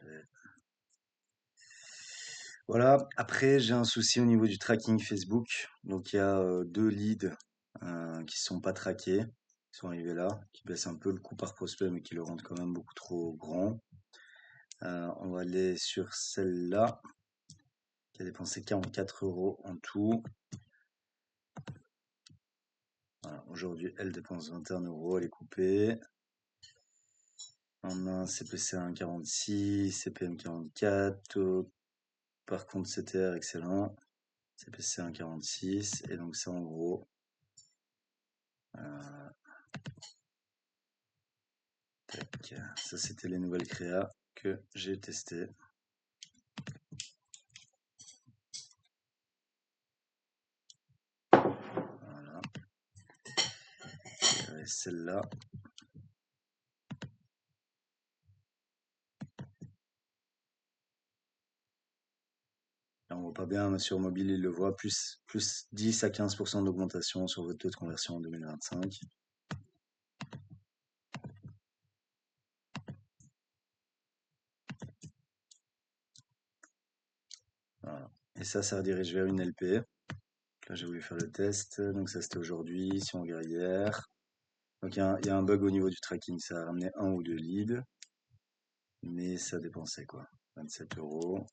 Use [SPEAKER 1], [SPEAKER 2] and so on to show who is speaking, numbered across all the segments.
[SPEAKER 1] Parfait. Voilà, après j'ai un souci au niveau du tracking Facebook. Donc il y a 2 leads qui sont pas traqués, qui sont arrivés là, qui baissent un peu le coût par prospect, mais qui le rendent quand même beaucoup trop grand. On va aller sur celle-là, qui a dépensé 44 € en tout. Voilà, aujourd'hui, elle dépense 21 €, elle est coupée. On a un CPC à 1,46, CPM 44. Par contre, CTR, excellent. CPC 1,46. Et donc ça, en gros, tac, ça c'était les nouvelles créas que j'ai testées. Voilà. Et celle-là. Là, on voit pas bien, mais sur mobile, il le voit, plus 10 à 15% d'augmentation sur votre taux de conversion en 2025. Voilà. Et ça redirige vers une LP. Là, j'ai voulu faire le test. Donc ça, c'était aujourd'hui. Si on regarde hier. Donc il y a un bug au niveau du tracking. Ça a ramené 1 ou 2 leads. Mais ça dépensait quoi? 27 €.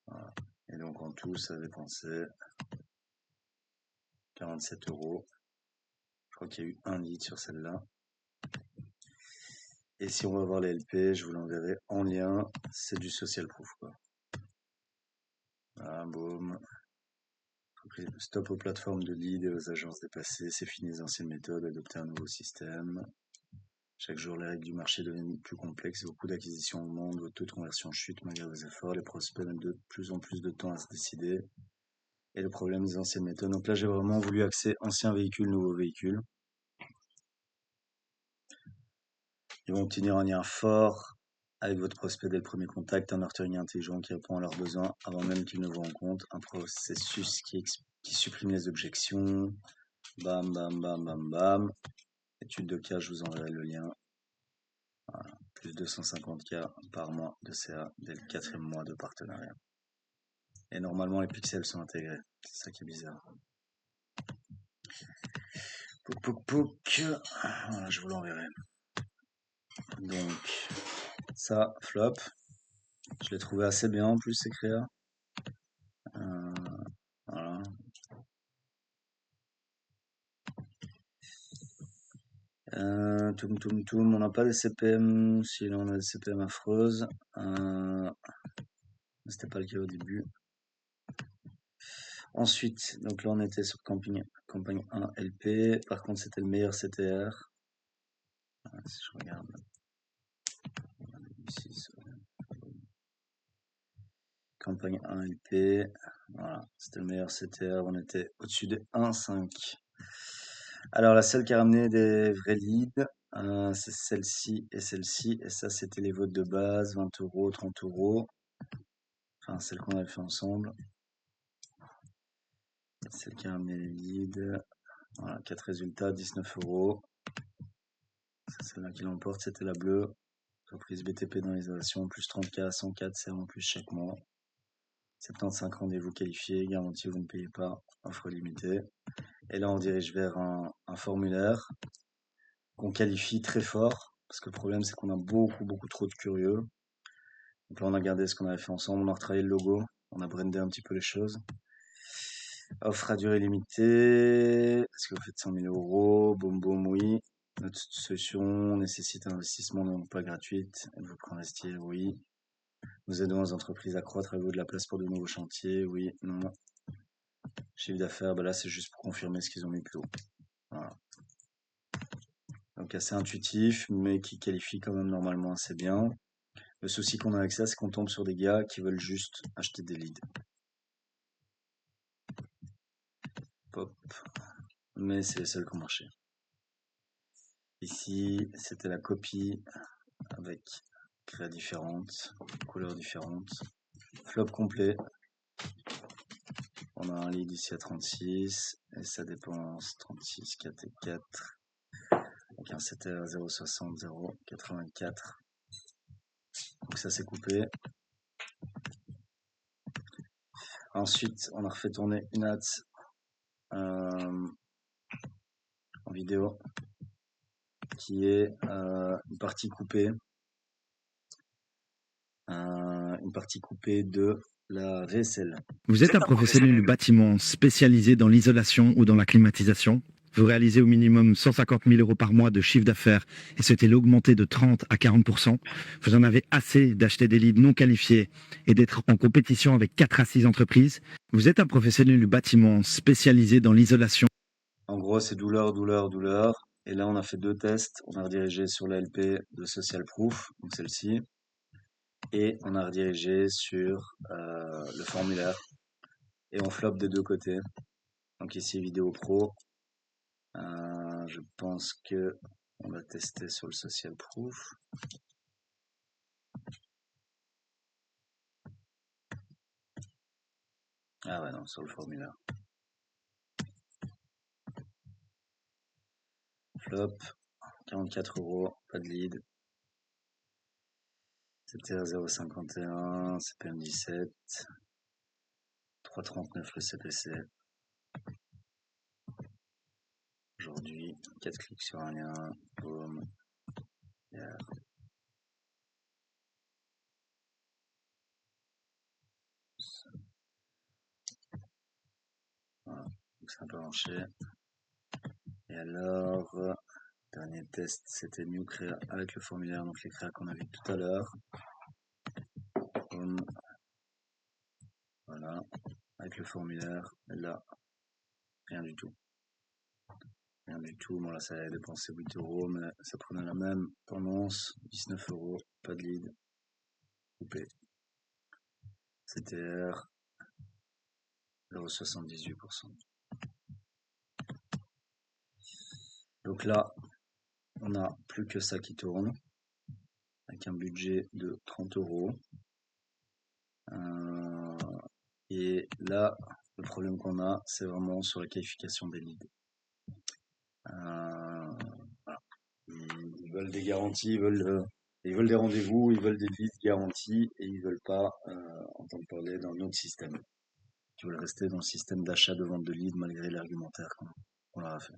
[SPEAKER 1] Voilà. Et donc en tout, ça dépensait 47 €. Je crois qu'il y a eu un lead sur celle-là. Et si on va voir les LP, je vous l'enverrai en lien. C'est du social proof, quoi. Voilà, boum. Stop aux plateformes de lead et aux agences dépassées. C'est fini les anciennes méthodes. Adopter un nouveau système. Chaque jour, les règles du marché deviennent plus complexes. Beaucoup d'acquisitions augmentent. Votre taux de conversion chute malgré vos efforts. Les prospects mettent de plus en plus de temps à se décider. Et le problème des anciennes méthodes. Donc là, j'ai vraiment voulu axer ancien véhicule, nouveau véhicule. Ils vont obtenir un lien fort avec votre prospect dès le premier contact, un marketing intelligent qui répond à leurs besoins avant même qu'ils ne vous rencontrent, un processus qui supprime les objections. Bam, bam, bam, bam, bam. Étude de cas, je vous enverrai le lien. Voilà. Plus 250K par mois de CA dès le 4e mois de partenariat. Et normalement, les pixels sont intégrés. C'est ça qui est bizarre. Pouc, pouc, pouc. Voilà, je vous l'enverrai. Donc, ça, flop. Je l'ai trouvé assez bien en plus, ces créas. Voilà. On n'a pas des CPM, si on a des CPM affreuses. C'était pas le cas au début. Ensuite, donc là on était sur campagne 1 LP. Par contre, c'était le meilleur CTR. Si je regarde. Campagne 1 LP. Voilà, c'était le meilleur CTR. On était au-dessus de 1,5. Alors, la seule qui a ramené des vrais leads, c'est celle-ci et celle-ci. Et ça, c'était les votes de base, 20 €, 30 €. Enfin, celle qu'on avait fait ensemble. Celle qui a ramené les leads. Voilà, 4 résultats, 19 €. C'est celle-là qui l'emporte, c'était la bleue. Entreprise BTP dans l'isolation, plus 30K, 104 c'est en plus chaque mois. 75 rendez-vous qualifiés, garantie vous ne payez pas, offre limitée. Et là, on dirige vers un formulaire qu'on qualifie très fort, parce que le problème, c'est qu'on a beaucoup trop de curieux. Donc là, on a gardé ce qu'on avait fait ensemble, on a retravaillé le logo, on a brandé un petit peu les choses. Offre à durée limitée, est-ce que vous faites 100 000 €? Boum boum, oui. Notre solution nécessite un investissement donc pas gratuite. Êtes-vous prêt à investir? Oui. Nous aidons les entreprises à croître. Avez-vous de la place pour de nouveaux chantiers? Oui, non. Chiffre d'affaires, bah là c'est juste pour confirmer ce qu'ils ont mis plus haut. Voilà. Donc assez intuitif, mais qui qualifie quand même normalement assez bien. Le souci qu'on a avec ça, c'est qu'on tombe sur des gars qui veulent juste acheter des leads. Pop. Mais c'est les seuls qui ont marché. Ici, c'était la copie avec créa différentes, couleurs différentes. Flop complet. On a un lead ici à 36 et ça dépense 36, 4 et 4. Donc un CTR 0,60, 0,84. Donc ça c'est coupé. Ensuite, on a refait tourner une ads en vidéo qui est une partie coupée de la vaisselle.
[SPEAKER 2] Vous êtes un professionnel du bâtiment spécialisé dans l'isolation ou dans la climatisation. Vous réalisez au minimum 150 000 euros par mois de chiffre d'affaires et souhaitez l'augmenter de 30 à 40%. Vous en avez assez d'acheter des leads non qualifiés et d'être en compétition avec 4 à 6 entreprises. Vous êtes un professionnel du bâtiment spécialisé dans l'isolation.
[SPEAKER 1] En gros, c'est douleur, douleur, douleur. Et là, on a fait 2 tests. On a redirigé sur la LP de Social Proof, donc celle-ci. Et on a redirigé sur le formulaire. Et on flop des deux côtés. Donc ici, vidéo pro. Je pense que on va tester sur le Social Proof. Ah ouais, non, sur le formulaire. Flop, 44 euros, pas de lead. C'était à 0,51, CPM 17, 3,39 le CPC. Aujourd'hui, 4 clics sur un lien, boum, hier. Voilà, donc ça n'a pas marché. Et alors, dernier test, c'était New Créa avec le formulaire, donc les créas qu'on a vu tout à l'heure. Voilà, avec le formulaire, et là, rien du tout. Rien du tout, bon là ça avait dépensé 8 euros, mais ça prenait la même tendance, 19 euros, pas de lead, coupé. CTR, 0,78%. Donc là, on n'a plus que ça qui tourne, avec un budget de 30 euros. Et là, le problème qu'on a, c'est vraiment sur la qualification des leads. Voilà. Ils veulent des garanties, ils veulent des rendez-vous, ils veulent des leads garantis et ils veulent pas entendre parler d'un autre système. Ils veulent rester dans le système d'achat de vente de leads malgré l'argumentaire qu'on leur a fait.